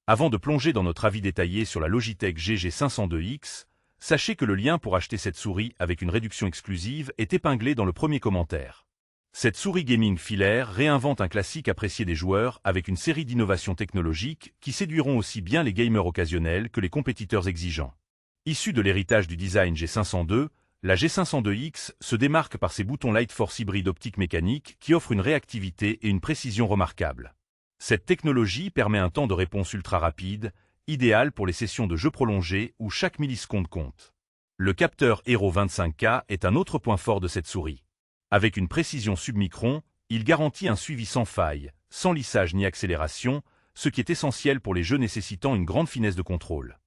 Avant de plonger dans notre avis détaillé sur la Logitech GG502X, sachez que le lien pour acheter cette souris avec une réduction exclusive est épinglé dans le premier commentaire. Cette souris gaming filaire réinvente un classique apprécié des joueurs avec une série d'innovations technologiques qui séduiront aussi bien les gamers occasionnels que les compétiteurs exigeants. Issue de l'héritage du design G502, la G502X se démarque par ses boutons Lightforce hybride optique mécanique qui offrent une réactivité et une précision remarquables. Cette technologie permet un temps de réponse ultra rapide, idéal pour les sessions de jeux prolongées où chaque milliseconde compte. Le capteur Hero 25K est un autre point fort de cette souris. Avec une précision submicron, il garantit un suivi sans faille, sans lissage ni accélération, ce qui est essentiel pour les jeux nécessitant une grande finesse de contrôle.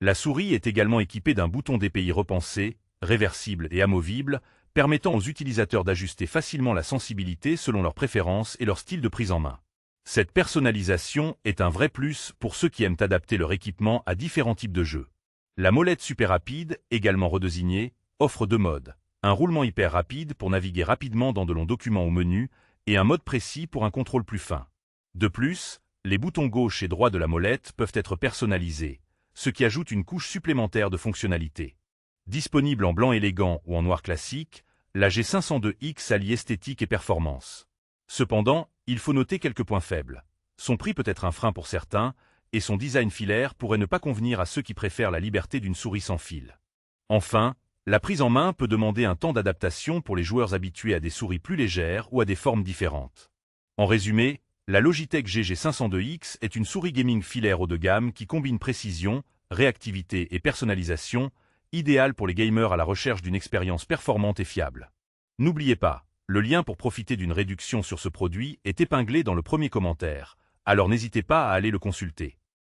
La souris est également équipée d'un bouton DPI repensé, réversible et amovible, permettant aux utilisateurs d'ajuster facilement la sensibilité selon leurs préférences et leur style de prise en main. Cette personnalisation est un vrai plus pour ceux qui aiment adapter leur équipement à différents types de jeux. La molette super rapide, également redésignée, offre deux modes. Un roulement hyper rapide pour naviguer rapidement dans de longs documents ou menus, et un mode précis pour un contrôle plus fin. De plus, les boutons gauche et droit de la molette peuvent être personnalisés, ce qui ajoute une couche supplémentaire de fonctionnalité. Disponible en blanc élégant ou en noir classique, la G502X allie esthétique et performance. Cependant, il faut noter quelques points faibles. Son prix peut être un frein pour certains, et son design filaire pourrait ne pas convenir à ceux qui préfèrent la liberté d'une souris sans fil. Enfin, la prise en main peut demander un temps d'adaptation pour les joueurs habitués à des souris plus légères ou à des formes différentes. En résumé, la Logitech GG502X est une souris gaming filaire haut de gamme qui combine précision, réactivité et personnalisation, idéale pour les gamers à la recherche d'une expérience performante et fiable. N'oubliez pas, le lien pour profiter d'une réduction sur ce produit est épinglé dans le premier commentaire, alors n'hésitez pas à aller le consulter.